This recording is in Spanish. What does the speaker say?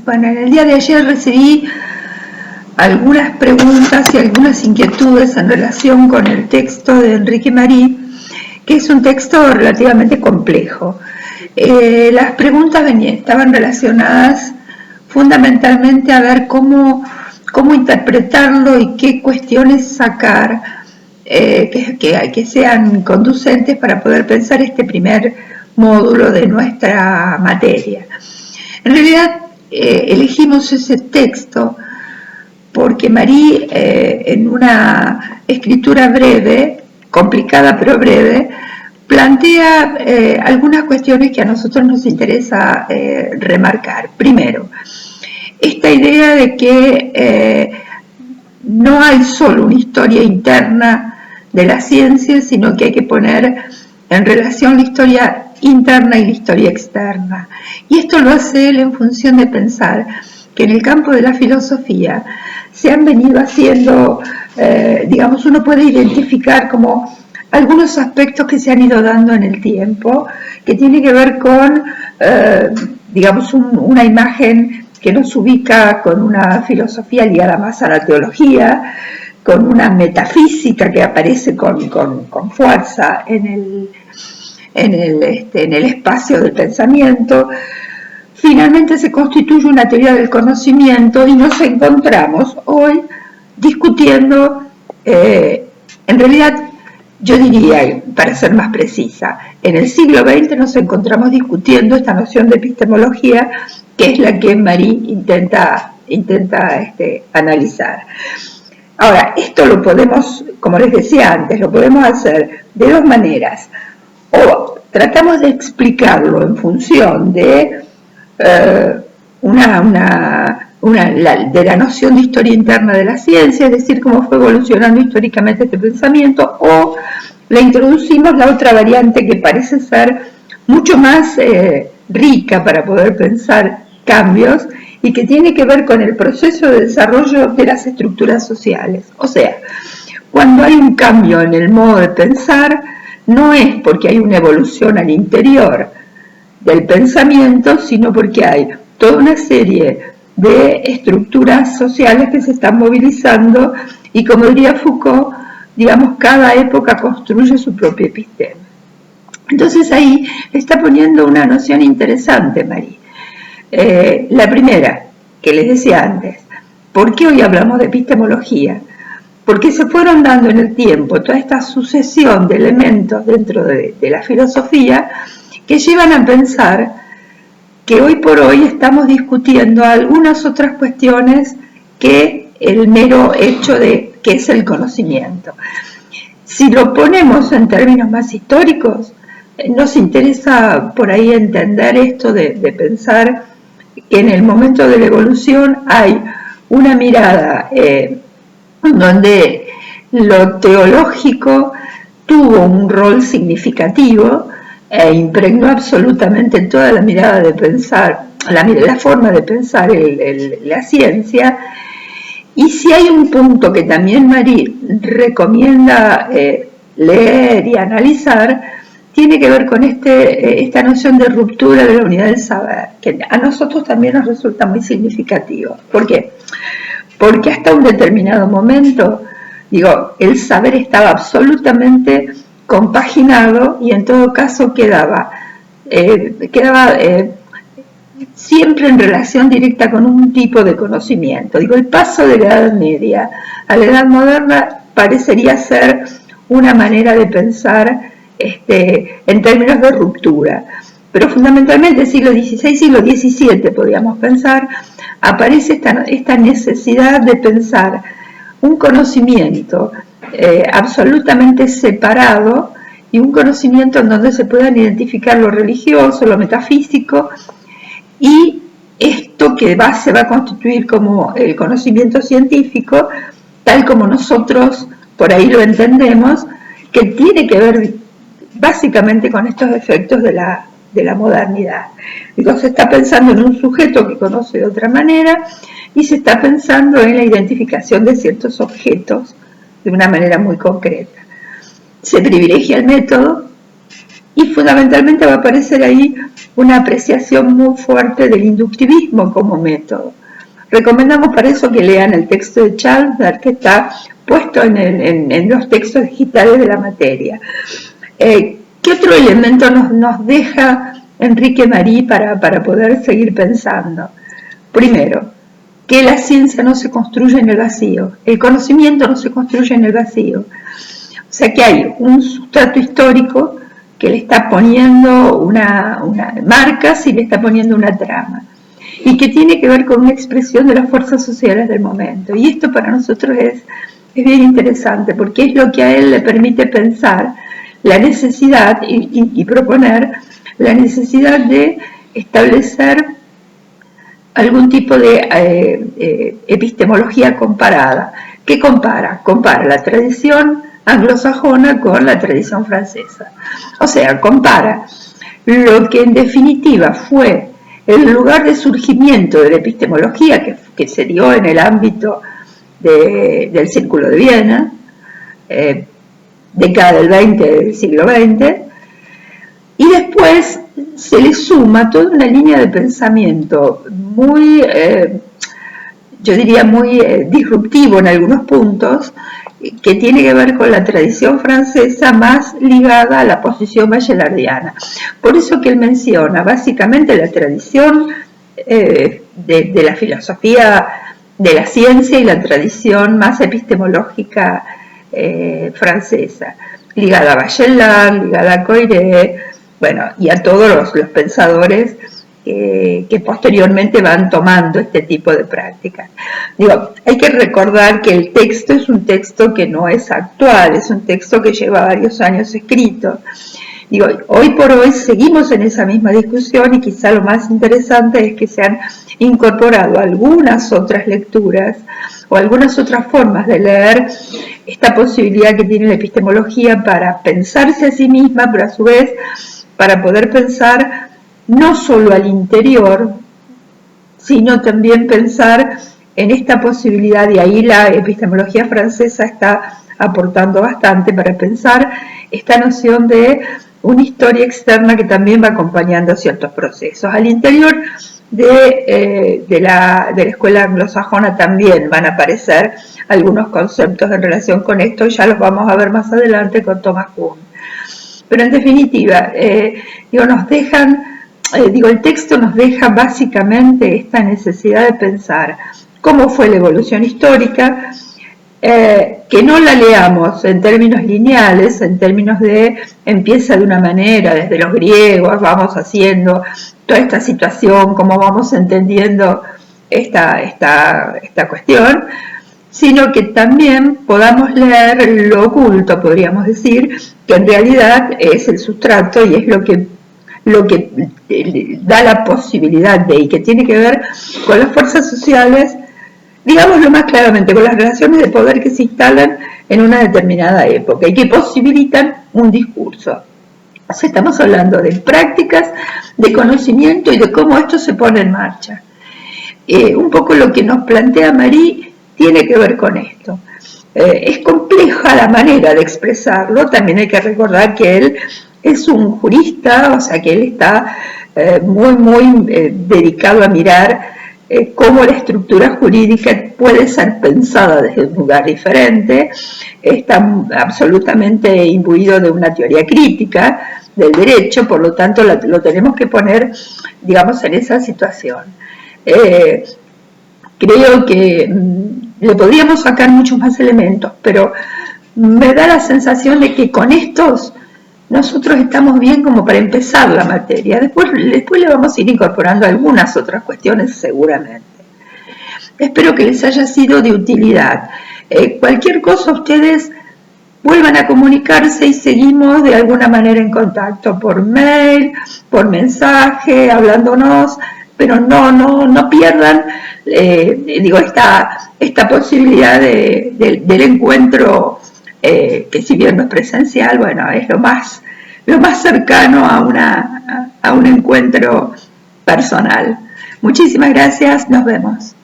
Bueno, en el día de ayer recibí algunas preguntas y algunas inquietudes en relación con el texto de Enrique Marí, que es un texto relativamente complejo. Las preguntas estaban relacionadas fundamentalmente a ver cómo interpretarlo y qué cuestiones sacar que sean conducentes para poder pensar este primer módulo de nuestra materia. En realidad elegimos ese texto porque Marí, en una escritura breve, complicada pero breve, plantea algunas cuestiones que a nosotros nos interesa remarcar. Primero, esta idea de que no hay solo una historia interna de la ciencia, sino que hay que poner en relación la historia interna y la historia externa. Y esto lo hace él en función de pensar que en el campo de la filosofía se han venido haciendo, digamos, uno puede identificar como algunos aspectos que se han ido dando en el tiempo, que tiene que ver con, digamos, una imagen que nos ubica con una filosofía ligada más a la teología, con una metafísica que aparece con fuerza en el espacio del pensamiento. Finalmente se constituye una teoría del conocimiento y nos encontramos hoy discutiendo, en realidad yo diría, para ser más precisa, en el siglo XX nos encontramos discutiendo esta noción de epistemología, que es la que Marí intenta analizar. Ahora, esto lo podemos, como les decía antes, lo podemos hacer de dos maneras. O tratamos de explicarlo en función de de la noción de historia interna de la ciencia, es decir, cómo fue evolucionando históricamente este pensamiento, o le introducimos la otra variante que parece ser mucho más rica para poder pensar cambios y que tiene que ver con el proceso de desarrollo de las estructuras sociales. O sea, cuando hay un cambio en el modo de pensar, no es porque hay una evolución al interior del pensamiento, sino porque hay toda una serie de estructuras sociales que se están movilizando y, como diría Foucault, digamos, cada época construye su propio epistema. Entonces ahí está poniendo una noción interesante, Marí. La primera, que les decía antes, ¿por qué hoy hablamos de epistemología? Porque se fueron dando en el tiempo toda esta sucesión de elementos dentro de la filosofía que llevan a pensar que hoy por hoy estamos discutiendo algunas otras cuestiones que el mero hecho de qué es el conocimiento. Si lo ponemos en términos más históricos, nos interesa por ahí entender esto de pensar que en el momento de la evolución hay una mirada donde lo teológico tuvo un rol significativo e impregnó absolutamente toda la mirada de pensar, la forma de pensar la ciencia. Y si hay un punto que también Marí recomienda leer y analizar, tiene que ver con esta noción de ruptura de la unidad del saber, que a nosotros también nos resulta muy significativo. ¿Por qué? Porque hasta un determinado momento, el saber estaba absolutamente compaginado y en todo caso quedaba siempre en relación directa con un tipo de conocimiento. El paso de la Edad Media a la Edad Moderna parecería ser una manera de pensar en términos de ruptura, pero fundamentalmente siglo XVI, siglo XVII podríamos pensar, aparece esta necesidad de pensar un conocimiento absolutamente separado y un conocimiento en donde se puedan identificar lo religioso, lo metafísico, y esto que se va a constituir como el conocimiento científico, tal como nosotros por ahí lo entendemos, que tiene que ver básicamente con estos efectos de la modernidad. Se está pensando en un sujeto que conoce de otra manera y se está pensando en la identificación de ciertos objetos de una manera muy concreta. Se privilegia el método y fundamentalmente va a aparecer ahí una apreciación muy fuerte del inductivismo como método. Recomendamos para eso que lean el texto de Chandler, que está puesto en los textos digitales de la materia. ¿Qué otro elemento nos deja Enrique Marí para poder seguir pensando? Primero, que la ciencia no se construye en el vacío, el conocimiento no se construye en el vacío. O sea que hay un sustrato histórico que le está poniendo una marcas y le está poniendo una trama, y que tiene que ver con una expresión de las fuerzas sociales del momento. Y esto para nosotros es bien interesante, porque es lo que a él le permite pensar la necesidad y proponer la necesidad de establecer algún tipo de epistemología comparada. ¿Qué compara? Compara la tradición anglosajona con la tradición francesa. O sea, compara lo que en definitiva fue el lugar de surgimiento de la epistemología que se dio en el ámbito del Círculo de Viena, década del 20 del siglo XX, y después se le suma toda una línea de pensamiento muy, yo diría muy disruptivo en algunos puntos, que tiene que ver con la tradición francesa más ligada a la posición bachelardiana. Por eso que él menciona básicamente la tradición de la filosofía de la ciencia y la tradición más epistemológica francesa, ligada a Bachelard, ligada a Coiré, bueno, y a todos los pensadores que posteriormente van tomando este tipo de prácticas. Digo, hay que recordar que el texto es un texto que no es actual, es un texto que lleva varios años escrito. Digo, hoy por hoy seguimos en esa misma discusión, y quizá lo más interesante es que se han incorporado algunas otras lecturas o algunas otras formas de leer esta posibilidad que tiene la epistemología para pensarse a sí misma, pero a su vez para poder pensar no solo al interior, sino también pensar en esta posibilidad, y ahí la epistemología francesa está aportando bastante para pensar esta noción de una historia externa que también va acompañando ciertos procesos. Al interior de la escuela anglosajona también van a aparecer algunos conceptos en relación con esto, ya los vamos a ver más adelante con Thomas Kuhn. Pero en definitiva, nos dejan, el texto nos deja básicamente esta necesidad de pensar cómo fue la evolución histórica, que no la leamos en términos lineales, en términos de empieza de una manera, desde los griegos, vamos haciendo toda esta situación, cómo vamos entendiendo esta cuestión, sino que también podamos leer lo oculto, podríamos decir, que en realidad es el sustrato y es lo que da la posibilidad de, y que tiene que ver con las fuerzas sociales, digámoslo más claramente, con las relaciones de poder que se instalan en una determinada época y que posibilitan un discurso. O sea, estamos hablando de prácticas, de conocimiento y de cómo esto se pone en marcha. Un poco lo que nos plantea Marí tiene que ver con esto. Es compleja la manera de expresarlo, también hay que recordar que él es un jurista, o sea que él está muy dedicado a mirar cómo la estructura jurídica puede ser pensada desde un lugar diferente, está absolutamente imbuido de una teoría crítica del derecho, por lo tanto lo tenemos que poner, digamos, en esa situación. Creo que le podríamos sacar muchos más elementos, pero me da la sensación de que con estos nosotros estamos bien como para empezar la materia. Después le vamos a ir incorporando algunas otras cuestiones seguramente. Espero que les haya sido de utilidad. Cualquier cosa ustedes vuelvan a comunicarse y seguimos de alguna manera en contacto por mail, por mensaje, hablándonos, pero no pierdan esta posibilidad del encuentro, que si bien no es presencial, bueno, es lo más cercano a un encuentro personal. Muchísimas gracias, nos vemos.